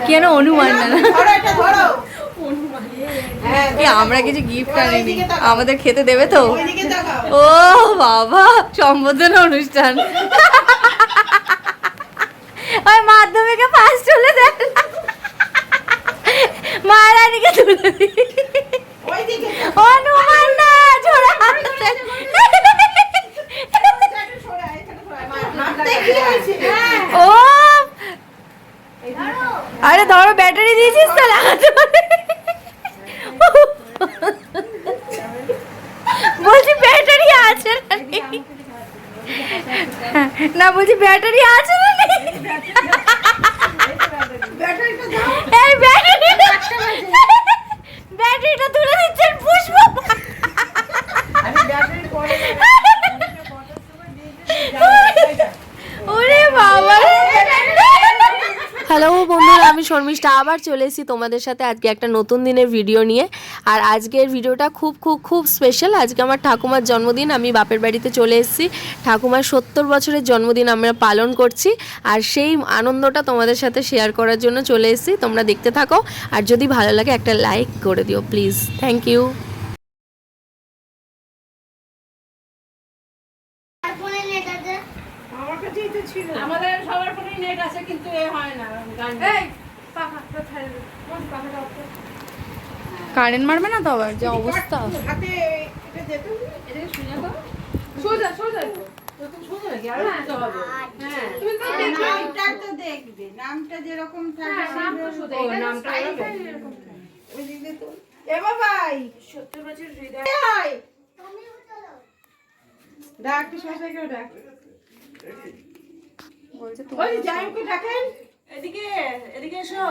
কেন অনুমান না আমরা কিছু গিফট আনিনি, আমাদের খেতে দেবে তো? ও বাবা, সম্বোধনা অনুষ্ঠান। ওই মাধ্যমিকে ফার্স্ট হলে দেখ, মহারানীকে তুলে দিই। অনুমান না, ছোড়া ও আরে ধরো, ব্যাটারি দিয়েছিস তো লাগাতে পারে। বলছি ব্যাটারি আছে না, বলছি ব্যাটারি আছে না? এই ব্যাটারিটা তুলে দিচ্ছেন পুষ্প। ওরে বাবা। হ্যালো বন্ধুরা, আমি শর্মিষ্ঠা আবার চলে এসেছি তোমাদের সাথে আজকে একটা নতুন দিনের ভিডিও নিয়ে। আর আজকের ভিডিওটা খুব খুব খুব স্পেশাল। আজকে আমার ঠাকুমার জন্মদিন, আমি বাপের বাড়িতে চলে এসেছি। ঠাকুমার 70 বছরের জন্মদিন আমরা পালন করছি, আর সেই আনন্দটা তোমাদের সাথে শেয়ার করার জন্য চলে এসেছি। তোমরা দেখতে থাকো, আর যদি ভালো লাগে একটা লাইক করে দিও প্লিজ। Thank you. আমাদের সবার ফোনে নেট আছে, কিন্তু এ হয় না। কারেন্ট মারবে না তো আবার, যে অবস্থা। হাতে এটা দে তো, এটা শুনে তো সোজা সোজা তুমি সোজা নাকি আর উঠতে হবে? হ্যাঁ, তুমি তো নামটা তো দেখবে, নামটা যেরকম থাকে নামটা সোজা, এই নামটা এরকম ওই দিকে তো। এ বাবাই 70 বছর হৃদয় তুমি চলো, ডাক কি সোজা কেউ ডাক বলছে। ওই জায়গাকে ডাকেন, এদিকে এদিকে এসো।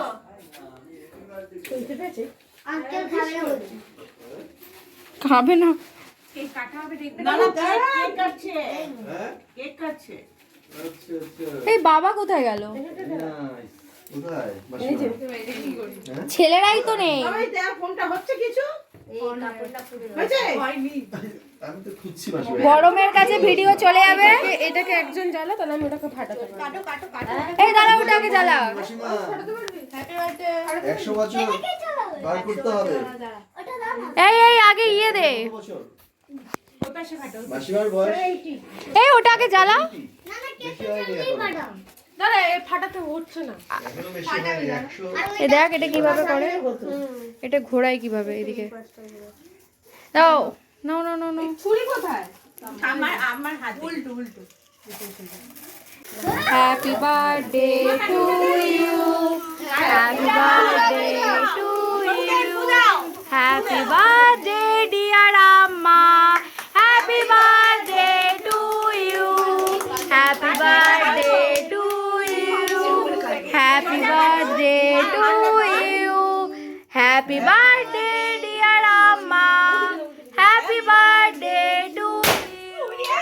শুনতে পেয়েছে? আঙ্কেল খাবে না বলছে। খাবে না, কেক কাটা হবে, দেখবে না? না কেক কাটছে, হ্যাঁ কেক কাটছে। আচ্ছা আচ্ছা। এই বাবা কোথায় গেল? কোথায়? এই যে ছেলেরাই তো নেই। ভাই দেখ ফোনটা হচ্ছে কিছু? এই কাপড়টা পুরো হয়েছে? হয়নি, আমি তো খুঁজছি মাসি। গরমের কাছে ভিডিও চলে যাবে। এটাকে একজন জ্বালা, তাহলে আমি ওটাকে ফাটাতে পারবো। কাটো কাটো কাটো। এই দাঁড়া, ওটাকে জ্বালা। মাসিমা 100 বছর বার করতে হবে। এই এই আগে ইয়ে দে। মাসিমার বয়স এই ওটাকে জ্বালা। বেশি হয়নি এখন। দাঁড়া, এ ফাটাতে উঠছে না। এখনো বেশি হয়নি 100। এই দেখ এটা কিভাবে করে, এটা ঘোরায় কিভাবে এদিকে। দাও, নাও নাও নাও নাও। ছুরি কোথায়? আমার হাতে উল্টো উল্টো। Happy birthday to you, happy birthday to you, happy birthday dear আম্মা, happy birthday to you, happy birthday to you, happy birthday to you, happy birthday dear আম্মা, হ্যাপি বার্থডে টু ইউ।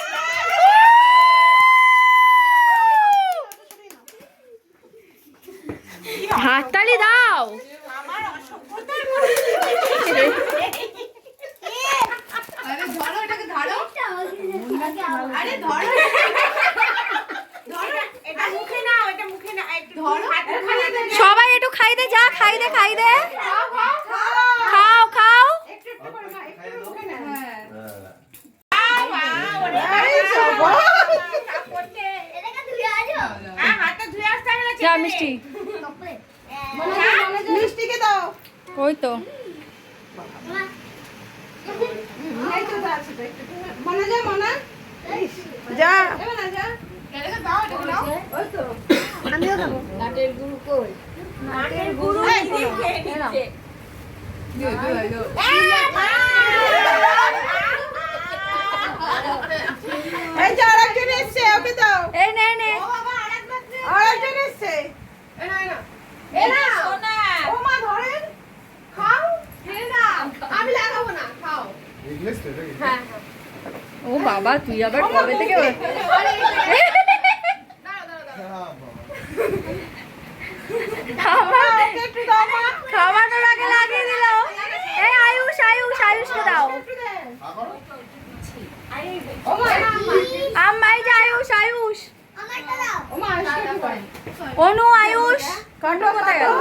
হাততালি দাও। আমার অসভ্যতার আরে ধরো, এটাকে ধরো। আরে ধরো ধরো, এটা মুখে নাও, এটা মুখে না, একটু ধরো হাতে খাইয়ে দে। সবাই একটু খাই দে, যা খাই দে, খাই দে, খাও খাও খাও খাও। একটু একটু করে খা, একটু মুখে না। হ্যাঁ। হাতে ধুয়ে আসতে হবে না। যা মিষ্টি, মিষ্টিকে দাও। ওই তো এই তো আছে তো, একটু মনে যা মনে যা মনে যা। এটাকে দাও, এটাকে দাও। ওই তো আমিও খাবো। নাটের গুরু কই? নাটের গুরু দিকে দিচ্ছে। দিও দিও দিও। এই যে আরেকজন এসছে, ওকে দাও। এই নে নে। ও বাবা, আরেকজন এসছে। এ না না। এ না সোনা, ও মা ধরেন, খাও, খেয়ে নাও। আমি লাগাবো না, খাও। হ্যাঁ ও বাবা, তুই আবার কবে থেকে একটু দাও মা। খাওয়ানোর আগে লাগিয়ে দিল। এই আয়ুষ, আয়ুষ, আয়ুষকে দাও। ও মা আম্মাই যে আয়ুষ, আয়ুষ, ও মা আসলে কি করে? অনু, আয়ুষ। কাটো কোথায় গেল